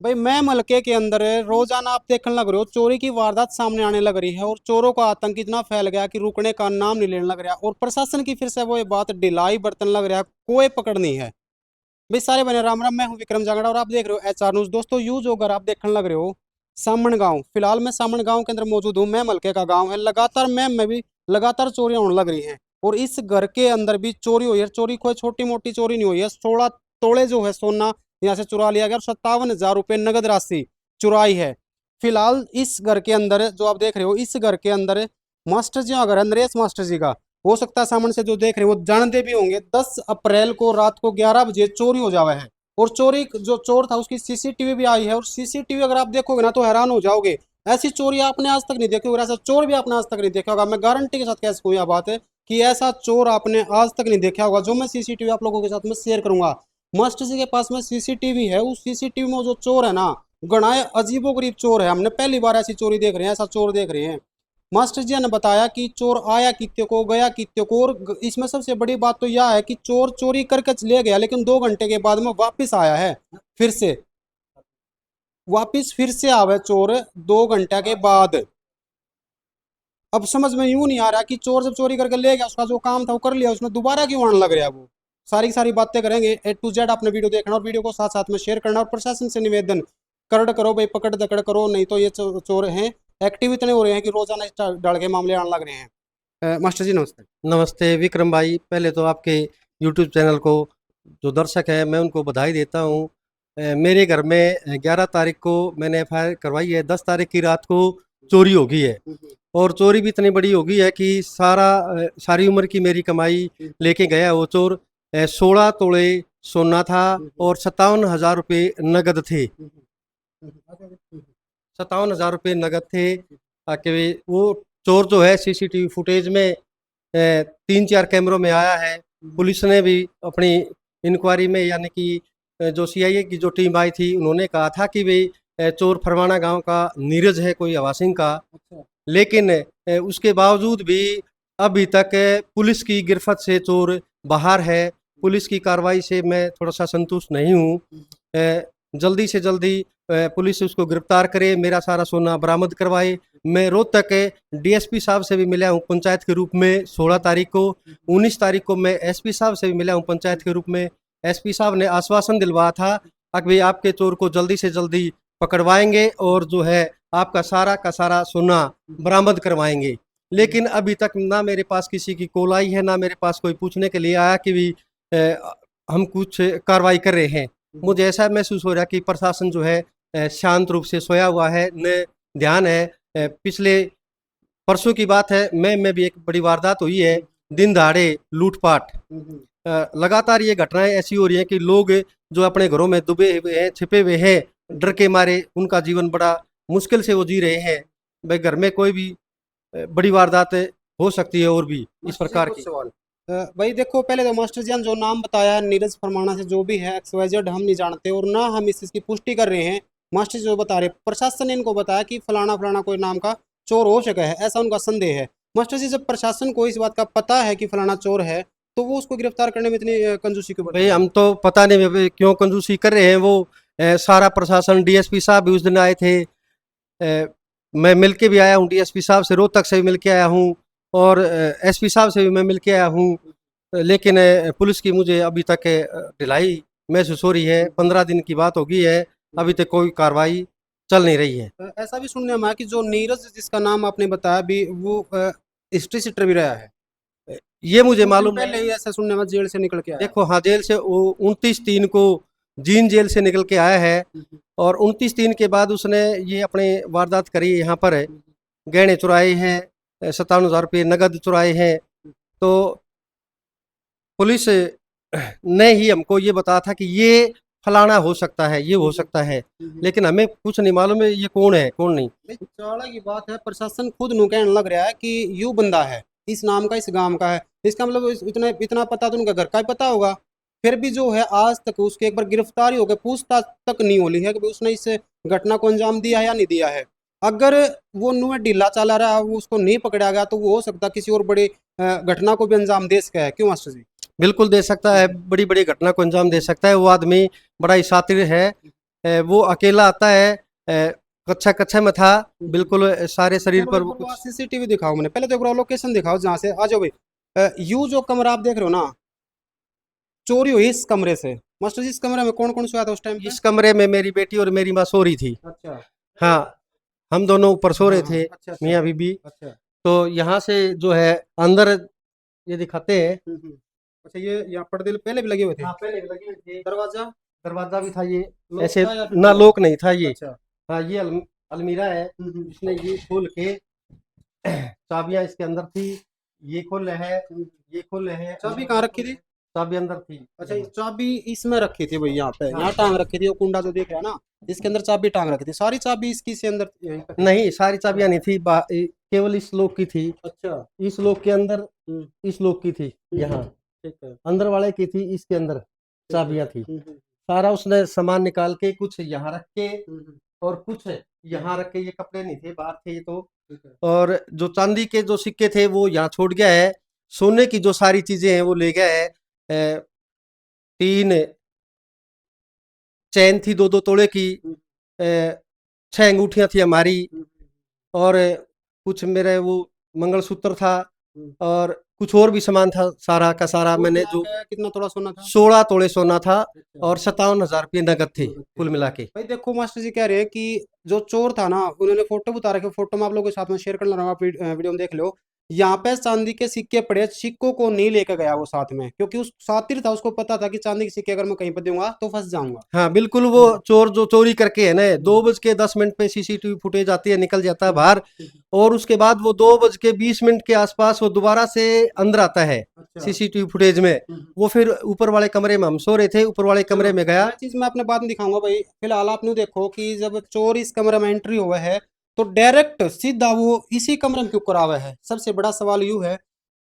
भाई मैं मलके के अंदर रोजाना आप देखने लग रहे हो चोरी की वारदात सामने आने लग रही है और चोरों का आतंक इतना फैल गया कि रुकने का नाम नहीं लेने लग रहा और प्रशासन की फिर से वो ये बात ढिलाई बरतने लग रहा है, कोई पकड़ नहीं है। भाई सारे बने राम राम, मैं हूँ विक्रम जांगड़ा और आप देख रहे हो एचआर न्यूज। दोस्तों यूज होकर आप देखने लग रहे हो सामन गांव। फिलहाल मैं सामन गांव के अंदर मौजूद हूँ। मैं मलके का गांव है, लगातार मैं भी लगातार चोरियां होने लग रही हैं और इस घर के अंदर भी चोरी हुई है। चोरी कोई छोटी मोटी चोरी नहीं हुई है, 16 तोले जो है सोना यहाँ से चुरा लिया गया और 57,000 रुपये नगद राशि चुराई है। फिलहाल इस घर के अंदर जो आप देख रहे हो, इस घर के अंदर मास्टर जी का घर है, नरेश मास्टर जी का। हो सकता है सामने से जो देख रहे हैं वो जानते भी होंगे। 10 अप्रैल को रात को 11 बजे चोरी हो जावा है और चोरी जो चोर था उसकी सीसीटीवी भी आई है और सीसीटीवी अगर आप देखोगे ना तो हैरान हो जाओगे। ऐसी चोरी आपने आज तक नहीं देखी होगी, ऐसा चोर भी आपने आज तक नहीं देखा होगा। मैं गारंटी के साथ कह सकूँ यह बात है कि ऐसा चोर आपने आज तक नहीं देखा होगा। जो मैं सीसीटीवी आप लोगों के साथ में शेयर करूंगा, मास्टर जी के पास में सीसीटीवी है। उस सीसीटीवी में जो चोर है ना, गणाए अजीबो गरीब चोर है। हमने पहली बार ऐसी चोरी देख रहे हैं, ऐसा चोर देख रहे हैं। मास्टर जी ने बताया कि चोर आया कित्ते को गया कित्ते को, और इसमें सबसे बड़ी बात तो यह है कि चोर चोरी करके ले गया लेकिन 2 घंटे के बाद में वापस आया है। फिर से वापस फिर से आवे चोर 2 घंटे के बाद। अब समझ में यूं नहीं आ रहा कि चोर जब चोरी करके ले गया, उसका जो काम था वो कर लिया, उसने दोबारा क्यों आने लग रहा है वो। सारी की सारी बातें करेंगे A to Z। आपने वीडियो देखना और वीडियो को साथ साथ में शेयर करना और प्रशासन से निवेदन कर करो भाई, पकड़ दकड़ करो, नहीं तो ये चोर हैं एक्टिव इतने हो रहे हैं कि रोजाना इस डर के मामले आने लग रहे हैं। मास्टर जी नमस्ते। नमस्ते विक्रम भाई। पहले तो आपके यूट्यूब चैनल को जो दर्शक है मैं उनको बधाई देता हूँ। मेरे घर में 11 तारीख को मैंने एफआईआर करवाई है। 10 तारीख की रात को चोरी हो गई है और चोरी भी इतनी बड़ी हो गई है कि सारी उम्र की मेरी कमाई लेके गया वो चोर। 16 तोले सोना था और 57,000 रुपये नगद थे। 57,000 रुपये नगद थे। ताकि वो चोर जो है सीसीटीवी फुटेज में 3-4 कैमरों में आया है। पुलिस ने भी अपनी इंक्वायरी में यानी कि जो सीआईए की जो टीम आई थी उन्होंने कहा था कि भाई चोर फरमाना गांव का नीरज है, कोई हवा सिंह का। लेकिन उसके बावजूद भी अभी तक पुलिस की गिरफ्त से चोर बाहर है। पुलिस की कार्रवाई से मैं थोड़ा सा संतुष्ट नहीं हूँ। जल्दी से जल्दी पुलिस उसको गिरफ्तार करे, मेरा सारा सोना बरामद करवाए। मैं रोहतक डीएसपी साहब से भी मिला हूँ पंचायत के रूप में 16 तारीख को। 19 तारीख को मैं एसपी साहब से भी मिला हूँ पंचायत के रूप में। एसपी साहब ने आश्वासन दिलवाया था कि भाई आपके चोर को जल्दी से जल्दी पकड़वाएंगे और जो है आपका सारा का सारा सोना बरामद करवाएंगे। लेकिन अभी तक ना मेरे पास किसी की कॉल आई है, ना मेरे पास कोई पूछने के लिए आया कि भी हम कुछ कार्रवाई कर रहे हैं। मुझे ऐसा महसूस हो रहा है कि प्रशासन जो है शांत रूप से सोया हुआ है, न ध्यान है। पिछले परसों की बात है, में भी एक बड़ी वारदात हुई है, दिन दहाड़े लूटपाट। लगातार ये घटनाएं ऐसी हो रही हैं कि लोग जो अपने घरों में दुबे हुए हैं, छिपे हुए हैं, डर के मारे उनका जीवन बड़ा मुश्किल से वो जी रहे हैं। भाई घर में कोई भी बड़ी वारदात हो सकती है और भी इस प्रकार की। सवाल भाई देखो, पहले तो मास्टर जी ने जो नाम बताया नीरज फरमाना से जो भी है XYZ हम नहीं जानते और ना हम इसकी पुष्टि कर रहे हैं। मास्टर जी जो बता रहे, प्रशासन ने इनको बताया कि फलाना फलाना कोई नाम का चोर हो सका है, ऐसा उनका संदेह है। मास्टर जी जब प्रशासन को इस बात का पता है कि फलाना चोर है तो वो उसको गिरफ्तार करने में इतनी कंजूसी क्यों भाई बरत हम तो पता नहीं भाई क्यों कंजूसी कर रहे हैं। वो सारा प्रशासन डीएसपी साहब भी उस दिन आए थे। मैं मिल के भी आया हूँ डीएसपी साहब से, रोहतक से भी मिल के आया हूँ और एसपी साहब से भी मैं मिल के आया हूँ। लेकिन पुलिस की मुझे अभी तक ढिलाई महसूस हो रही है। 15 दिन की बात हो गई है, अभी तक कोई कार्रवाई चल नहीं रही है। ऐसा भी सुनने में आया कि जो नीरज जिसका नाम आपने बताया भी वो हिस्ट्री सीटर भी रहा है। ये मुझे कुछ दिन मालूम पहले है। ही ऐसा सुनने में जेल से निकल के आया। देखो हाँ, जेल से वो 29/3 को जींद जेल से निकल के आया है और 29/3 के बाद उसने ये अपने वारदात करी यहाँ पर है। गहने चुराए हैं, 57,000 रुपये नगद चुराए हैं। तो पुलिस ने ही हमको ये बताया था कि ये फलाना हो सकता है, ये हो सकता है, लेकिन हमें कुछ नहीं मालूम है ये कौन है कौन नहीं। चाड़ा की बात है, प्रशासन खुद नु कहने लग रहा है कि यू बंदा है, इस नाम का, इस गांव का है। इसका मतलब इतना इतना पता तो उनका घर का ही पता होगा। फिर भी जो है आज तक उसके एक बार गिरफ्तारी हो गई, पूछताछ तक नहीं हो ली है कि उसने इस घटना को अंजाम दिया है या नहीं दिया है। अगर वो नुए ढीला चला रहा है, वो उसको नहीं पकड़ा गया तो वो हो सकता किसी और बड़ी घटना को भी अंजाम दे सका है। क्यों मास्टर जी? बिल्कुल दे सकता है, बड़ी बड़ी घटना को अंजाम दे सकता है। वो आदमी बड़ा ही शातिर है। वो अकेला आता है, कच्चा कच्चा में था, बिल्कुल सारे शरीर पर वो कुछ सीसीटीवी दिखाओ मैंने, पहले तो एक बार लोकेशन दिखाओ जहाँ से आ जाओ भाई। यू जो कमरा आप देख रहे हो ना, चोरी हुई इस कमरे से। मास्टर जी इस कमरे में कौन कौन सोया था उस टाइम पे? इस कमरे में मेरी बेटी और मेरी माँ सो रही थी। अच्छा। हाँ, हम दोनों ऊपर सो रहे हाँ, थे, अच्छा अच्छा। मियाँ बीबी। अच्छा। तो यहाँ से जो है अंदर ये दिखाते हैं। अच्छा, ये यहाँ पर्दे पहले भी लगे हुए थे? हाँ, पहले लगे हुए थे, दरवाजा दरवाजा भी था ये, लॉक ऐसे था या फिर ना खुला? लोक नहीं था ये। अच्छा। हाँ, ये अलमीरा है, जिसने ये खोल के चाबियां इसके अंदर थी, ये खोल है, ये खोल है। चाबी कहाँ रखी थी? चाबी अंदर थी। अच्छा, ये चाबी इसमें रखी थी भाई, यहाँ पे हाँ। यहाँ टांग रखी थी, वो कुंडा जो देख रहा है ना, इसके अंदर चाबी टांग रखी थी। सारी चाबी इसकी से अंदर यहीं पे थी? नहीं, सारी चाबियां नहीं थी, केवल इस लोक की थी। अच्छा। इस लोक के अंदर, हम्म, इस लोक की थी, यहाँ ठीक है। अंदर वाले की थी, इसके अंदर चाबियां थी। सारा उसने सामान निकाल के कुछ यहाँ रख के और कुछ यहाँ रख के, ये कपड़े नहीं थे, बाहर थे ये तो। और जो चांदी के जो सिक्के थे वो यहाँ छोड़ गया है। सोने की जो सारी चीजें हैं वो ले गया है। 3 चैन थी 2-2 तोले की, 6 अंगूठियां थी हमारी, और कुछ मेरे वो मंगलसूत्र था, और कुछ और भी सामान था, सारा का सारा कुल मैंने मिला जो के कितना तोड़ा सोना था? 16 तोले सोना था, अच्छा। और 57,000 रुपये नगद थे कुल मिला के। भाई देखो मास्टर जी कह रहे हैं कि जो चोर था ना, उन्होंने फोटो बता रखे, फोटो में आप लोगों के साथ में शेयर कर रहा हूँ, आप वीडियो में देख लो। यहाँ पे चांदी के सिक्के पड़े, सिक्कों को नहीं लेकर गया वो साथ में, क्योंकि उस सातिर था, उसको पता था कि चांदी के सिक्के अगर मैं कहीं पर दूंगा तो फंस जाऊंगा। हाँ, बिल्कुल, वो चोर जो चोरी करके है ना, 2:10 पे सीसीटीवी फुटेज आती है, निकल जाता है बाहर, और उसके बाद वो 2:20 के आसपास वो दोबारा से अंदर आता है अच्छा। सीसीटीवी फुटेज में। वो फिर ऊपर वाले कमरे में हम सो रहे थे, ऊपर वाले कमरे में गया। ये चीज मैं अपने बाद में दिखाऊंगा भाई, फिलहाल आपने देखो कि जब चोर इस कमरे में एंट्री हुआ है तो डायरेक्ट सीधा वो इसी कमरे में क्यों करा हुआ है? सबसे बड़ा सवाल यूं है,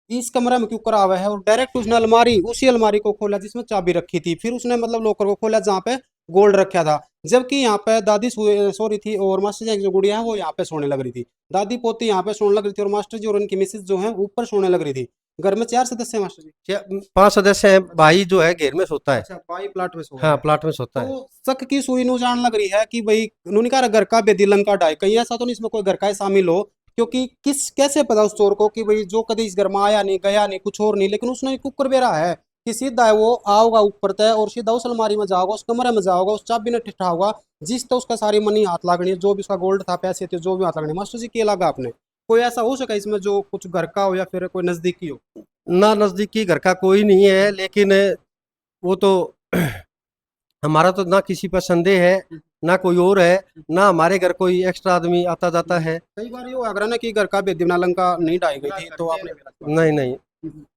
इस कमरे में क्यों करा हुआ है? और डायरेक्ट उसने अलमारी, उसी अलमारी को खोला जिसमें चाबी रखी थी, फिर उसने मतलब लॉकर को खोला जहाँ पे गोल्ड रखा था। जबकि यहाँ पे दादी सो रही थी और मास्टर जी की जो गुड़िया है वो यहाँ पे सोने लग रही थी। दादी पोती यहाँ पे सोने लग रही थी और मास्टर जी और उनकी मिसेज जो है ऊपर सोने लग रही थी। घर में 4 सदस्य हैं मास्टर जी? 5 सदस्य हैं, भाई जो है घेर में सोता है। अच्छा, भाई प्लाट में सो रहा हाँ, है। प्लाट में सोता है। तो शक की सुई नु जान लग रही है कि भाई उन्होंने कहा घर का बेदी लंका ढाई, कहीं ऐसा तो नहीं इसमें कोई घर का ही शामिल हो? क्योंकि किस कैसे पता उस चोर को कि भाई जो कभी इस घर में आया नहीं गया नहीं कुछ और नहीं, लेकिन उसने कुकर बेरा है कि सीधा है वो आओगा ऊपर तय और सीधा उस अलमारी में जाओगा, उस कमरे में जाओगा, उस चाबी ने ठिठा होगा, जिस तो उसका सारी मनी हाथ लागनी है, जो भी उसका गोल्ड था, पैसे थे, जो भी हाथ लगने। मास्टर जी क्या लगा आपने, कोई ऐसा हो सका इसमें जो कुछ घर का हो या फिर कोई नजदीकी हो? ना नजदीकी घर का कोई नहीं है, लेकिन वो तो हमारा तो ना किसी पर संदेह है, ना कोई और है, ना हमारे घर कोई एक्स्ट्रा आदमी आता जाता है। कई बार ये हुआ ना कि घर का बेदी बना लंका नहीं ढाई गई थी, तो आपने नहीं नहीं,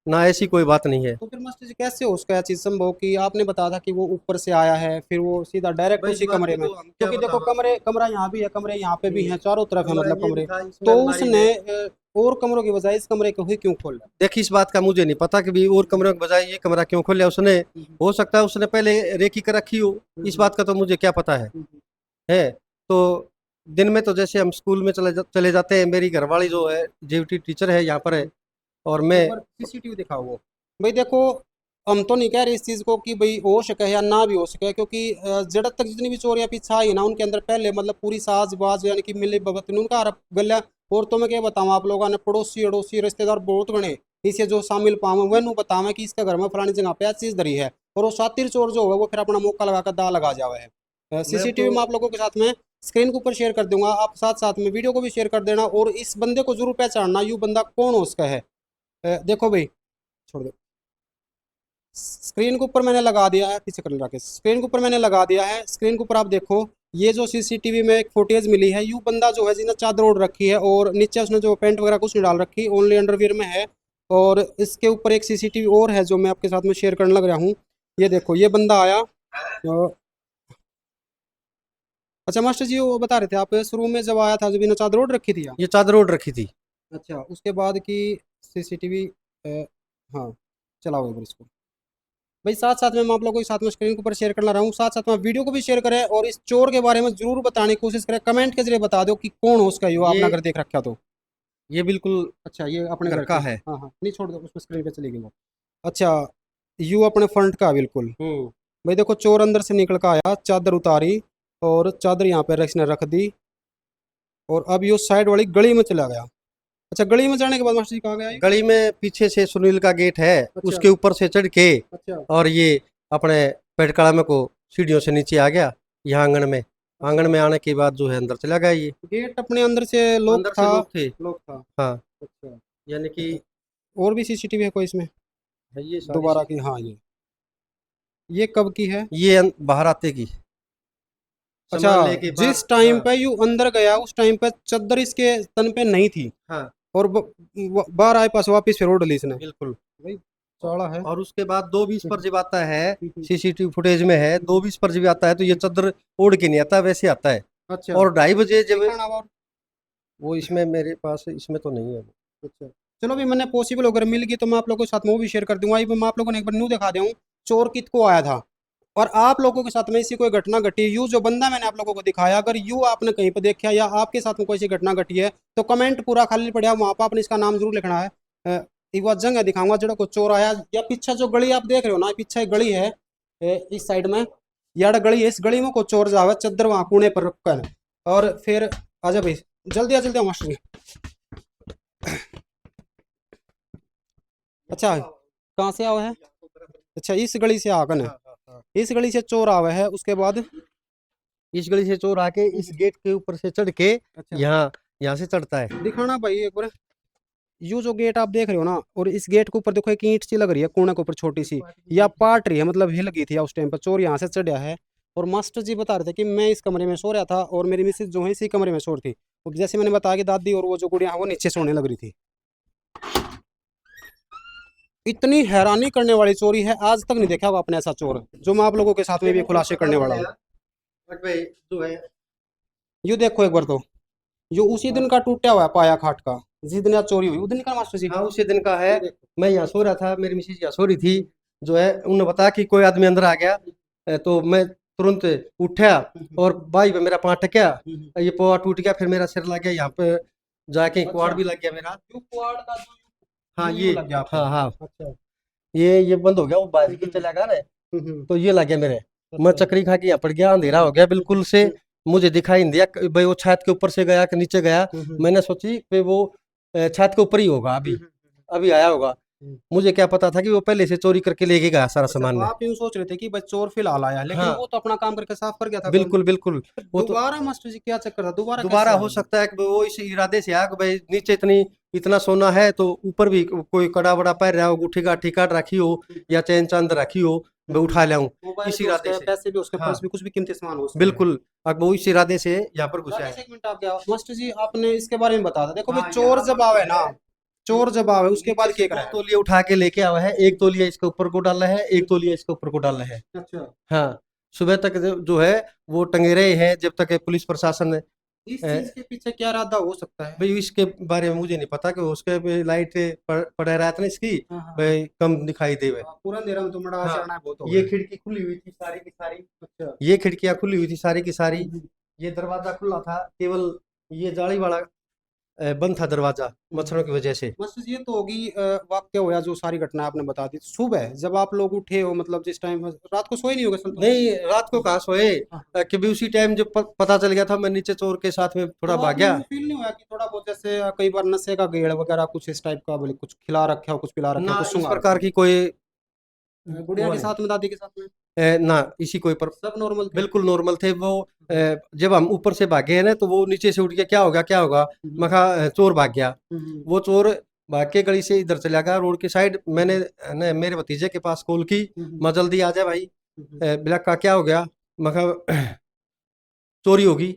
ना ऐसी कोई बात नहीं है। तो फिर मास्टर जी कैसे हो उसका चीज संभव कि आपने बताया था कि वो ऊपर से आया है, फिर वो सीधा डायरेक्ट भाई उसी इस बात कमरे की में, तो हम क्या क्योंकि देखो बताएं। कमरा यहाँ भी है, कमरे यहाँ पे भी हैं, चारों तरफ है कमरा मतलब ये भी कमरे, था, इसमें तो अलमारी उसने है। और कमरों की बजाय इस कमरे को ही क्यों खोला? देखिए, इस बात का मुझे नहीं पता कि भी और कमरों के बजाय ये कमरा क्यों खोला उसने। हो सकता है उसने पहले रेकी कर रखी हो, इस बात का तो मुझे क्या पता है। तो दिन में तो जैसे हम स्कूल में चले जाते हैं, मेरी घरवाली जो है जीविटी टीचर है यहाँ पर है, और मैं एक बार सीसीटीवी दिखाओ वो। भाई देखो, हम तो नहीं कह रहे इस चीज को कि भाई हो सके या ना भी हो सके, क्योंकि जड़ तक जितनी भी चोरियां पीछे आई ना उनके अंदर पहले मतलब पूरी साजबाज यानी कि मिली भगत ने उनका आरोप गल्या। और तो मैं क्या बताऊं, आप लोगों ने पड़ोसी अड़ोसी रिश्तेदार बहुत गणे इसे जो शामिल पावे वह बतावे कि इसका घर में फलानी जगह पे चीज धरी है, और वो सातिर चोर जो होगा वो फिर अपना मौका लगाकर दा लगा जावे है। मैं सीसीटीवी तो में आप लोगों के साथ में स्क्रीन के ऊपर शेयर कर दूंगा, आप साथ साथ में वीडियो को भी शेयर कर देना, और इस बंदे को जरूर पहचानना यू बंदा कौन हो उसका है। देखो भाई, छोड़ दो, स्क्रीन के ऊपर मैंने लगा दिया है, पीछे कर राकेश, स्क्रीन के ऊपर मैंने लगा दिया है, स्क्रीन के ऊपर आप देखो, ये जो सीसीटीवी में एक फुटेज मिली है, यू बंदा जो है जिसने चादर ओढ़ रखी है और नीचे उसने जो पैंट वगैरह कुछ नहीं डाल रखी, ओनली अंडरवियर में है। और इसके ऊपर एक सीसीटीवी और है जो मैं आपके साथ में शेयर करने लग रहा हूँ। ये देखो, ये बंदा आया अच्छा मास्टर जी वो बता रहे थे आप शुरू में जब आया था जब इन्होंने चादर ओढ़ रखी थी या? ये चादर ओढ़ रखी थी। अच्छा, उसके बाद की सीसीटीवी, हाँ चलाओ एक बार इसको। भाई साथ साथ में मैं आप लोगों के साथ में स्क्रीन के ऊपर शेयर करना रहा हूँ, साथ साथ में वीडियो को भी शेयर करें और इस चोर के बारे में जरूर बताने की कोशिश करें, कमेंट के जरिए बता दो कि कौन हो उसका, यो आपने ये अगर देख रखा तो। ये बिल्कुल अच्छा, ये अपने घर घर का के, है। हाँ हाँ नहीं छोड़ दो, उसमें स्क्रीन पे चलेगी वो। अच्छा, यू अपने फ्रंट का बिल्कुल। भाई देखो, चोर अंदर से निकल कर आया, चादर उतारी और चादर यहाँ पे इसने रख दी और अब ये उस साइड वाली गली में चला गया। अच्छा, गली में जाने के बाद मास्टर जी कहाँ गया ये? गली में पीछे से सुनील का गेट है, अच्छा। उसके ऊपर से चढ़ के अच्छा। और ये अपने पेटकाला में को सीढ़ियों से नीचे आ गया, यहाँ आंगन में आने के बाद जो है अंदर चला गया। ये गेट अपने अंदर से लॉक अंदर से था? लोग था। था। हाँ, अच्छा। यानी कि और भी सीसीटीवी है कोई इसमें है ये सारी दोबारा की? हाँ, ये कब की है? ये बाहर आते की अच्छा, सामान लेके जिस बाहर। टाइम हाँ, पे यू अंदर गया उस टाइम पे चादर इसके तन पे नहीं थी हाँ, और बाहर आए पास वापिस फिर उड़ ली इसने। बिल्कुल। भाई चौड़ा है। और उसके बाद 2:20 पर जब आता है, सीसीटीवी फुटेज में है, 2:20 पर जब आता है तो ये चादर ओढ़ के नहीं आता, वैसे आता है। अच्छा। और 2:30 बजे जब दिखाना और। वो इसमें मेरे पास इसमें तो नहीं है। अच्छा, चलो भी मैंने पॉसिबल अगर मिल गई तो मैं आप लोगों के साथ में वो भी शेयर कर दूंगा। ये मैं आप लोगों ने एक बार न्यू दिखा दूँ चोर कित को आया था और आप लोगों के साथ में ऐसी कोई घटना घटी, यू जो बंदा मैंने आप लोगों को दिखाया, अगर यू आपने कहीं पर देखा या आपके साथ में कोई ऐसी घटना घटी है तो कमेंट पूरा खाली पड़ा वहाँ पर आपने इसका नाम जरूर लिखना है। एक बार जगह दिखाऊंगा जड़ा को चोर आया, या पीछे जो गली आप देख रहे हो ना, पीछे एक गली है इस साइड में, यार गली है, इस गली में को चोर जावे चद्दर वहाँ कूने पर रख कर और फिर आजा भाई जल्दी आ जल्दी आ मास्टर जी। अच्छा, कहाँ से आवा है? अच्छा, इस गली से आकर है, हाँ, हाँ, हाँ। इस गली से चोर आवा है, उसके बाद इस गली से चोर आके इस गेट के ऊपर से चढ़ के अच्छा यहाँ यहाँ से चढ़ता है। दिखाना भाई एक बार। यू जो गेट आप देख रहे हो ना, और इस गेट के ऊपर देखो एक ईंट सी लग रही है कोने के ऊपर छोटी सी, या पाट रही है, मतलब हिल गई थी उस टाइम पर, चोर यहाँ से चढ़ा है। और मास्टर जी बता रहे थे कि मैं इस कमरे में सो रहा था और मेरी मिसेज जो है इसी कमरे में सो रही थी, और जैसे मैंने बताया कि दादी और वो जो गुड़िया है वो नीचे सोने लग रही थी। इतनी हैरानी करने वाली चोरी है, आज तक नहीं देखा होगा आपने ऐसा चोर, जो मैं आप लोगों के साथ में भी खुलासे करने वाला हूँ। बट भाई जो है यू देखो एक बार तो, जो उसी दिन का टूटा हुआ है पाया खाट का, जिस दिन आज चोरी हुई उस दिन का मास्टर जी। हाँ उसी दिन का है। मैं यहाँ सो रहा था, मेरी मिसेज यहाँ सो रही थी, जो है उन्होंने बताया कि कोई आदमी अंदर आ गया। तो मैं तुरंत उठा और भाई पे मेरा पाँव टकया, ये पाँव टूट गया, फिर मेरा सिर लग गया यहाँ पे जाके, कुआड़ भी लग गया मेरा। यू क्वाड का जो हाँ यू ये लग गया आपको? हाँ हाँ अच्छा। ये बंद हो गया, वो बाहर के चला गया ना, तो ये लग गया मेरे। मैं अच्छा। चक्री खा के यहाँ पड़ गया, अंधेरा हो गया बिल्कुल से, मुझे दिखाई नहीं दिया कि भाई वो छत के ऊपर से गया कि नीचे गया। मैंने सोची कि वो छत के ऊपर ही होगा, अभी अभी आया होगा। मुझे क्या पता था कि वो पहले से चोरी करके लेके गया सारा अच्छा, सामान ने। आप यूं सोच रहे थे कि बस चोर फिलहाल आया, लेकिन हाँ वो तो अपना काम करके साफ कर गया था काम। बिल्कुल बिल्कुल। वो तो दोबारा मास्टर जी क्या चक्कर था, दोबारा दोबारा कैसे हो आया? सकता है कि वो इस इरादे से आया कि भाई नीचे इतना सोना है तो ऊपर भी कोई कड़ा वड़ा पैर रहा हो, गुठी गाठी काट रखी हो या चैन चांद रखी हो, मैं उठा लाऊं, मोबाइल इस भी इरादे उसके, से। पैसे भी उसके, हाँ पर्स भी, कुछ भी कीमती सामान हो सकता है। बिल्कुल, अब वो इस इरादे से यहाँ पर घुसा राकेश, है। एक मिनट आप क्या मास्टर जी आपने इसके बारे में बता था, देखो भाई हाँ चोर जब आवे ना, चोर जब आवे उसके बाद क्या दो करा है? तौलिया उठा के लेके आया है, एक तौलिया इसके ऊपर को डाला है, एक तौलिया इसके ऊपर को डाला है। अच्छा, हाँ, सुबह तक जो है वो टंगे रहे हैं जब तक पुलिस प्रशासन ने इस चीज के पीछे क्या इरादा हो सकता है? भाई इसके बारे में मुझे नहीं पता कि उसके पे लाइट पड़ा रहता ना इसकी, हाँ हाँ भाई कम दिखाई देवे। हाँ, पूरा अंधेरा में तो बड़ा हाँ, आना बहुत हो ये गया। खिड़की खुली हुई थी सारी की सारी, अच्छा। ये खिड़कियां खुली हुई थी सारी की सारी, हम्म। ये दरवाजा खुला था, केवल ये जाली वाला बंद था दरवाजा मच्छरों की वजह से। बस ये तो होगी वाक्य होया जो सारी घटना आपने बता दी। सुबह जब आप लोग उठे हो, मतलब जिस टाइम रात को सोए नहीं होगे संतोष? नहीं, रात को कहाँ सोए, हाँ। कि भी उसी टाइम जब पता चल गया था, मैं नीचे चोर के साथ में थोड़ा तो भाग आपने गया। वो फील नहीं हुआ कि थोड़ा बहुत जैसे कई बार नशे का गेड़ वगैरह कुछ इस टाइप का, बोले कुछ खिला रखा हो, कुछ पिला रखा हो, ना कुछ इस सुंघा प्रकार रखा की कोई हो? गुड़िया वो के नहीं, साथ में, दादी के साथ में ना इसी कोई पर सब नॉर्मल थे? बिल्कुल नॉर्मल थे वो। जब हम ऊपर से भागे हैं ना, तो वो नीचे से उठ गया, क्या होगा क्या होगा, मैं कहा चोर भाग गया। वो चोर भाग के गली से इधर चला गया रोड की साइड। मैंने मेरे भतीजे के पास कॉल की, मैं जल्दी आ जाए भाई, ब्लैक का क्या हो गया, मैं कहा चोरी होगी।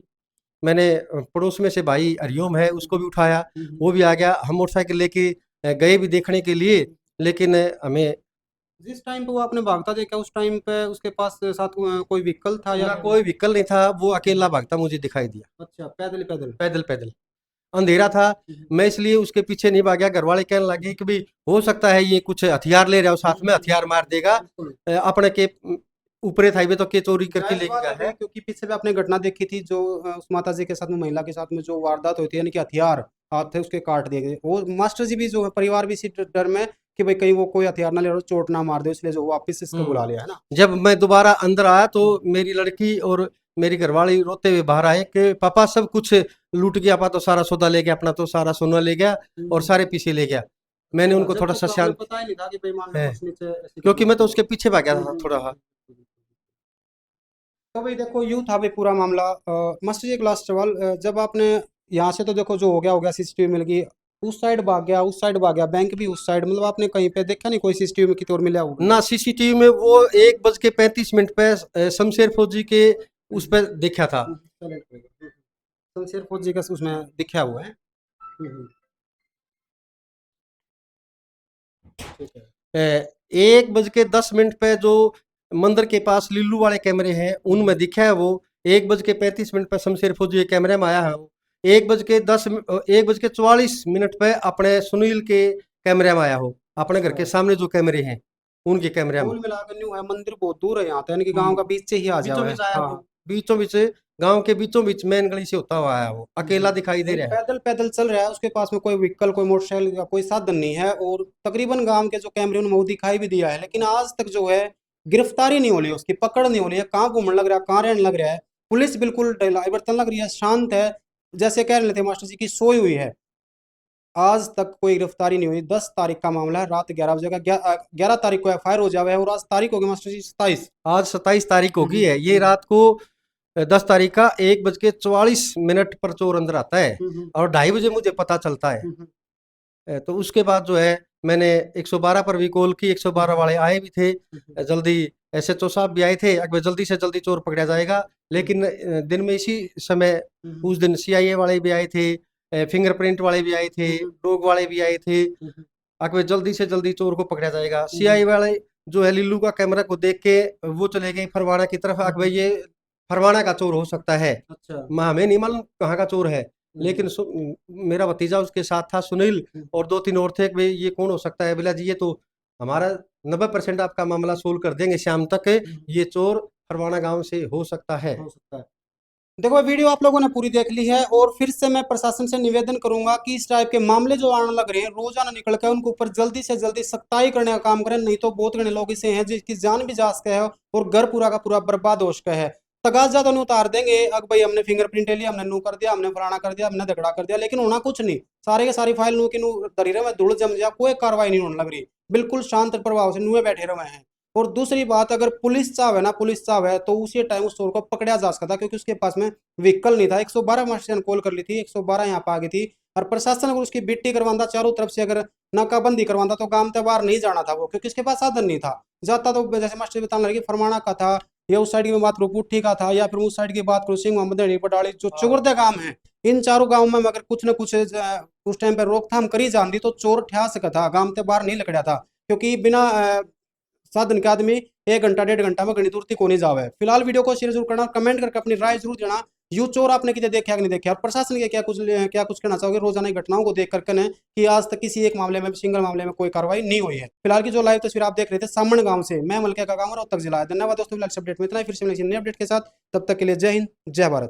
मैंने पड़ोस में से भाई हरिओम है उसको भी उठाया, वो भी आ गया। हम मोटरसाइकिल लेके गए भी देखने के लिए, लेकिन हमें जिस टाइम पे वो आपने भागता देखा उस टाइम पे उसके पास साथ कोई व्हीकल था या? ना कोई व्हीकल नहीं था, वो अकेला भागता मुझे दिखाई दिया, अच्छा, पैदल ही पैदल? पैदल पैदल। अंधेरा था, मैं इसलिए उसके पीछे नहीं भागा। घर वाले कहने लगे कि भाई हो सकता है ये कुछ हथियार ले रहा हो साथ में, हथियार मार देगा, बिल्कुल। अपने के ऊपरे था तो के चोरी करके जायज लेके बात गया है, है। क्योंकि पीछे भी आपने घटना देखी थी जो उस माता जी के साथ में, महिला के साथ में जो वारदात होती है, यानी कि हथियार हाथ थे उसके काट दिए गए। वो मास्टर जी भी जो है परिवार भी इसी डर में कि भाई कहीं वो कोई हथियार ना ले और चोट ना मार दे, इसलिए जो वापस इसको बुला लिया है ना। जब मैं दोबारा अंदर आया तो मेरी लड़की और मेरी घरवाली रोते हुए बाहर आए कि पापा सब कुछ लूट गया, पापा तो सारा सौदा ले गया, अपना तो सारा सोना ले गया और सारे पीछे ले गया। मैंने उनको जब थोड़ा तक सा तो शांत, आपको पता ही नहीं था कि भाई मान लो है, कुछ नीचे ऐसी क्योंकि मैं तो घटना उसके पीछे भाग गया था हुई। थोड़ा। हाँ। तो भाई देखो यूं था भाई पूरा मामला। मास्टर जी एक लास्ट सवाल, जब आपने यहाँ से तो देखो जो हो गया सीसीटीवी मिल गई, उस साइड भाग गया, उस साइड भाग गया, बैंक भी उस साइड, मतलब आपने कहीं पे देखा नहीं कोई सीसीटीवी में कितने और मिला होगा? ना सीसीटीवी में वो 1:35 पे शमशेर फौजी के उस पर देखा था। शमशेर फौजी का उसमें दिखा हुआ है। ठीक है। 1:10 पे जो मंदिर के पास लिल्लू वाले कैमरे हैं उनमें दिखा है वो। 1:35 पे शमशेर फौजी के कैमरे में आया है वो। 1:44 पे अपने सुनील के कैमरे में आया हो, अपने घर के सामने जो कैमरे हैं उनके कैमरे में। कुल मिलाकर न्यू है, मंदिर बहुत दूर है यहाँ तो, यानी कि गांव हम्म, का बीच से ही आ बीचों जाओ है। बीच आया वो, हाँ बीचों बीच, गांव के बीचों बीच मेन गली से होता हुआ आया वो, अकेला दिखाई दे भाई रहा है। पैदल पैदल चल रहा है, उसके पास में कोई व्हीकल, कोई मोटरसाइकिल या कोई साधन नहीं है, और तकरीबन गांव के जो कैमरे उन्होंने वो दिखाई भी दिया है, लेकिन आज तक जो है गिरफ्तारी नहीं हो रही, उसकी पकड़ नहीं हो रही है। कहाँ घूमने लग रहा है, कहाँ रहने लग रहा है, पुलिस बिल्कुल ढिलाई बर्तन लग रही है, शांत है, जैसे कह रहे थे मास्टर जी की सोई हुई है। आज तक कोई गिरफ्तारी नहीं हुई। 10 तारीख का मामला है, रात 11 बजे का, 11 तारीख को एफआईआर हो जावे है, और आज तारीख हो गई मास्टर जी 27। आज 27 तारीख होगी है, ये रात को 10 तारीख का 1:44 पर चोर अंदर आता है और 2:30 बजे मुझे पता चलता है। तो उसके बाद जो है मैंने 112 पर भी कॉल की, 112 वाले आए भी थे जल्दी, एसएचओ साहब भी आए थे, अगर जल्दी से जल्दी चोर पकड़ा जाएगा। लेकिन दिन में इसी समय उस दिन सीआईए वाले भी आए थे, फिंगरप्रिंट वाले भी आए थे, डॉग वाले भी आए थे, अगर जल्दी से जल्दी चोर को पकड़ा जाएगा। सीआईए वाले जो है लिल्लू का कैमरा को देख के वो चले गए फरवाना की तरफ, अगर ये फरवाना का चोर हो सकता है, अच्छा। हमें नहीं मालूम कहाँ का चोर है। लेकिन मेरा भतीजा उसके साथ था सुनील, और 2-3 और थे कि भाई ये कौन हो सकता है, बोला जी ये तो हमारा 90% आपका मामला सोल्व कर देंगे शाम तक, ये चोर फरवाना गांव से हो सकता है। हो सकता है। देखो वीडियो आप लोगों ने पूरी देख ली है, और फिर से मैं प्रशासन से निवेदन करूंगा कि इस टाइप के मामले जो आने लग रहे हैं रोजाना निकल के, उनके ऊपर जल्दी से जल्दी सख्ताई करने का काम करें, नहीं तो बहुत घने लोग इसे हैं जिसकी जान भी जा सके है और घर पूरा का पूरा बर्बाद हो सका है। तगाजा तो नहीं उतार देंगे, अब भाई हमने फिंगरप्रिंट ले लिया, हमने नू कर दिया, हमने फलाना कर दिया, हमने झगड़ा कर दिया, लेकिन होना कुछ नहीं। सारे के सारी फाइल नू की नू दरीरे में धूल जम जा, कोई कार्रवाई नहीं होने लग रही, बिल्कुल शांत प्रभाव से नुए बैठे रहे हैं। और दूसरी बात, अगर पुलिस चाहे ना, पुलिस चाहे तो उसी टाइम उस चोर को पकड़ा जा सकता था, क्योंकि उसके पास में व्हीकल नहीं था। 112 मास्टर ने कॉल कर ली थी, 112 यहाँ पे आ गई थी, और प्रशासन अगर उसकी बिट्टी करवाता, चारों तरफ से अगर नाकाबंदी करवाता, तो गांव से बाहर नहीं जाना था वो, क्योंकि उसके पास साधन नहीं था। जाता तो जैसे मास्टर बताने लगे फरमाना का था, या उस साइड की बात करूँ पुट्ठी का था, या फिर उस साइड की बात करूँ सिंह मोहम्मद बटाली, जो चुगुर्दे गांव है, इन चारों गांव में अगर कुछ न कुछ उस टाइम पर रोकथाम करी जाती तो चोर ठा सका था, गांव से बाहर नहीं लकड़ा था। क्योंकि बिना साधन के आदमी 1 घंटा 1.5 घंटा में घनी दूर तक होने जावे। फिलहाल वीडियो को शेयर जरूर करना, कमेंट करके अपनी राय जरूर देना, यू चोर आपने कितने देखा कि नहीं देखा, और प्रशासन के क्या कुछ कहना चाहोगे रोजाना की घटनाओं को देख करके न, कि आज तक किसी एक मामले में, सिंगल मामले में कोई कार्रवाई नहीं हुई है। फिलहाल की जो लाइव तस्वीर आप देख रहे थे सामण गांव से, मैं मलके का गांव रोहतक जिला है। धन्यवाद दोस्तों, फिलहाल अपडेट में इतना ही, फिर से मिलेंगे नए अपडेट के साथ, तब तक के लिए जय हिंद जय भारत।